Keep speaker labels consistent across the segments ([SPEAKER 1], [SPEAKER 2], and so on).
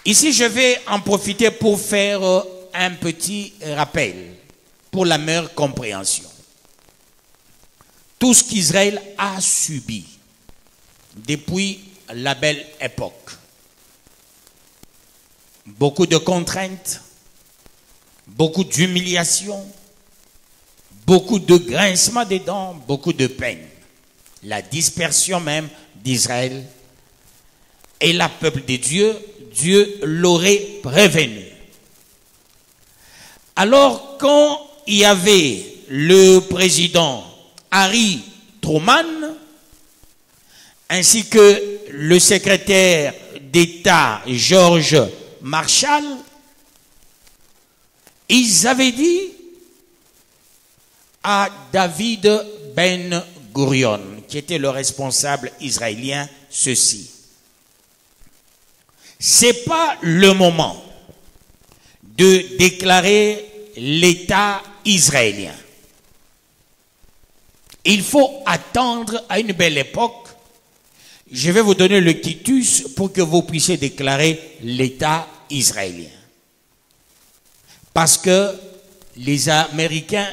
[SPEAKER 1] Ici, je vais en profiter pour faire un petit rappel pour la meilleure compréhension. Tout ce qu'Israël a subi depuis la belle époque, beaucoup de contraintes, beaucoup d'humiliation, beaucoup de grincement des dents, beaucoup de peine, la dispersion même d'Israël et le peuple de Dieu, Dieu l'aurait prévenu. Alors quand il y avait le président Harry Truman, ainsi que le secrétaire d'État George Marshall, ils avaient dit à David Ben Gurion, qui était le responsable israélien, ceci: c'est pas le moment de déclarer l'État israélien. Il faut attendre à une belle époque. Je vais vous donner le quitus pour que vous puissiez déclarer l'État israélien. Parce que les Américains,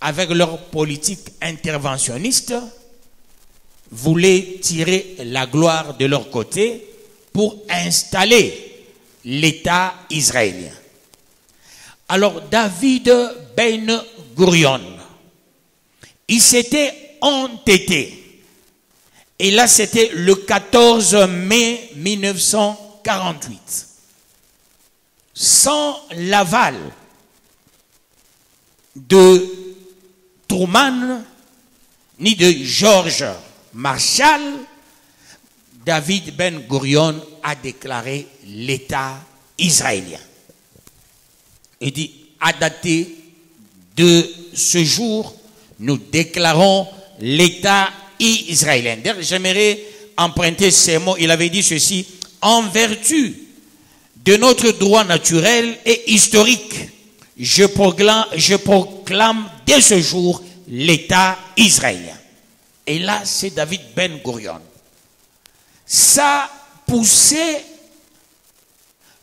[SPEAKER 1] avec leur politique interventionniste, voulaient tirer la gloire de leur côté pour installer l'État israélien. Alors David Ben Gurion, il s'était entêté. Et là, c'était le 14 mai 1948. Sans l'aval de Truman ni de George Marshall, David Ben Gurion a déclaré l'État israélien. Il dit, à dater de ce jour, nous déclarons l'État israélien. D'ailleurs, j'aimerais emprunter ces mots. Il avait dit ceci: en vertu de notre droit naturel et historique, je proclame dès ce jour l'État israélien. Et là, c'est David Ben Gurion. Ça poussait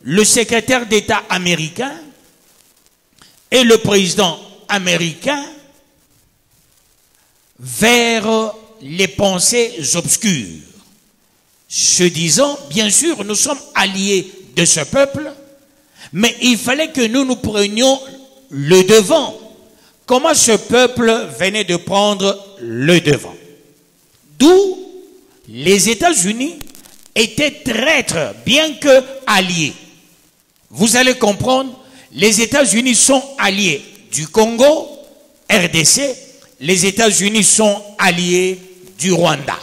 [SPEAKER 1] le secrétaire d'État américain et le président américain vers les pensées obscures, se disant, bien sûr, nous sommes alliés de ce peuple, mais il fallait que nous prenions le devant. Comment ce peuple venait de prendre le devant? D'où les États-Unis étaient traîtres, bien que alliés. Vous allez comprendre, les États-Unis sont alliés du Congo, RDC, les États-Unis sont alliés du Rwanda.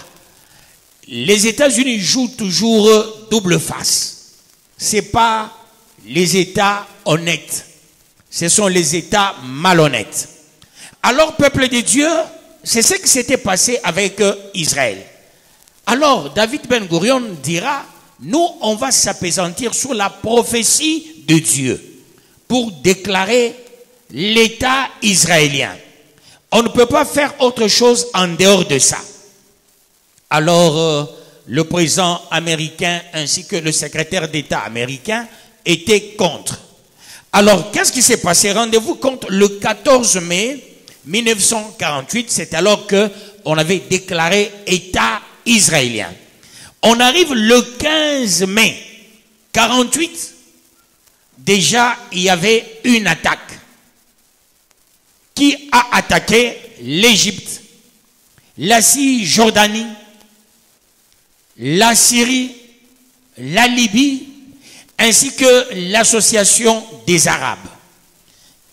[SPEAKER 1] Les États-Unis jouent toujours double face. Ce n'est pas les États honnêtes, ce sont les États malhonnêtes. Alors, peuple de Dieu, c'est ce qui s'était passé avec Israël. Alors, David Ben Gurion dira, nous, on va s'appesantir sur la prophétie de Dieu pour déclarer l'État israélien. On ne peut pas faire autre chose en dehors de ça. Alors, le président américain ainsi que le secrétaire d'État américain étaient contre. Alors, qu'est-ce qui s'est passé? Rendez-vous compte, le 14 mai 1948, c'est alors qu'on avait déclaré État israélien. On arrive le 15 mai 48, déjà il y avait une attaque. Qui a attaqué l'Égypte, la Cisjordanie, la Syrie, la Libye, ainsi que l'association des Arabes.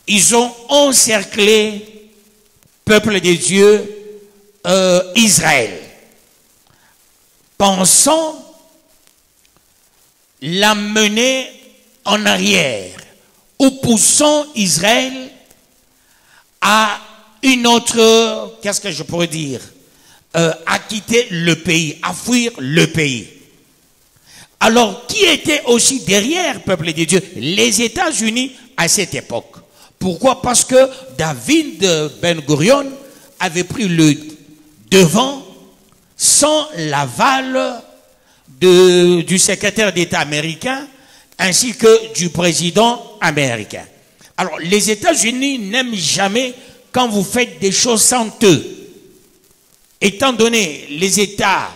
[SPEAKER 1] Ils ont encerclé, peuple de Dieu, Israël, pensant l'amener en arrière, ou poussant Israël à une autre, qu'est-ce que je pourrais dire, à quitter le pays, à fuir le pays. Alors, qui était aussi derrière, peuple de Dieu? Les États-Unis à cette époque. Pourquoi? Parce que David Ben Gurion avait pris le devant sans l'aval du secrétaire d'État américain ainsi que du président américain. Alors, les États-Unis n'aiment jamais quand vous faites des choses sans eux. Étant donné les États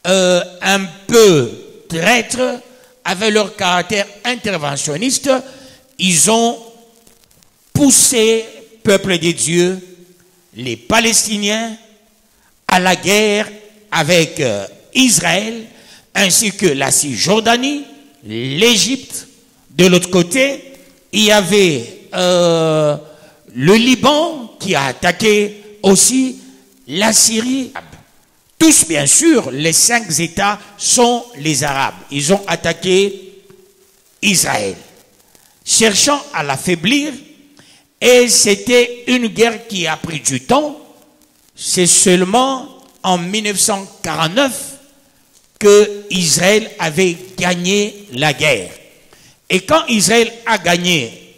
[SPEAKER 1] un peu traîtres, avec leur caractère interventionniste, ils ont poussé, peuple de Dieu, les Palestiniens, à la guerre avec Israël, ainsi que la Cisjordanie, l'Égypte. De l'autre côté, il y avait le Liban qui a attaqué aussi la Syrie. Tous, bien sûr, les 5 États sont les Arabes. Ils ont attaqué Israël, cherchant à l'affaiblir. Et c'était une guerre qui a pris du temps. C'est seulement en 1949 que Israël avait gagné la guerre. Et quand Israël a gagné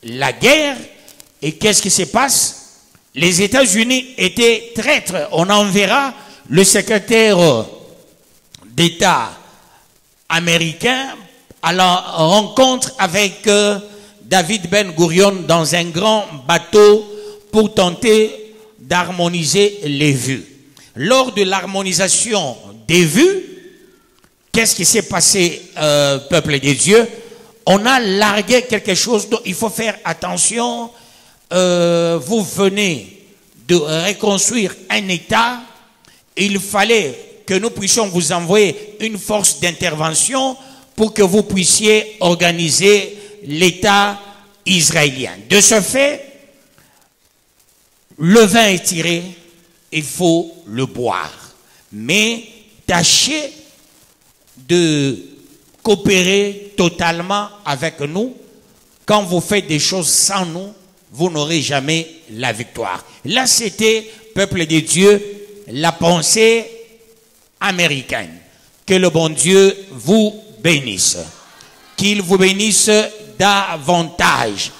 [SPEAKER 1] la guerre, et qu'est-ce qui se passe? Les États-Unis étaient traîtres. On enverra le secrétaire d'État américain à la rencontre avec David Ben Gurion dans un grand bateau pour tenter d'harmoniser les vues. Lors de l'harmonisation des vues, qu'est-ce qui s'est passé, peuple de Dieu? On a largué quelque chose dont il faut faire attention. Vous venez de reconstruire un État. Il fallait que nous puissions vous envoyer une force d'intervention pour que vous puissiez organiser l'État israélien. De ce fait, le vin est tiré, il faut le boire. Mais tâchez de coopérer totalement avec nous. Quand vous faites des choses sans nous, vous n'aurez jamais la victoire. Là, c'était, peuple de Dieu, la pensée américaine. Que le bon Dieu vous bénisse. Qu'il vous bénisse davantage.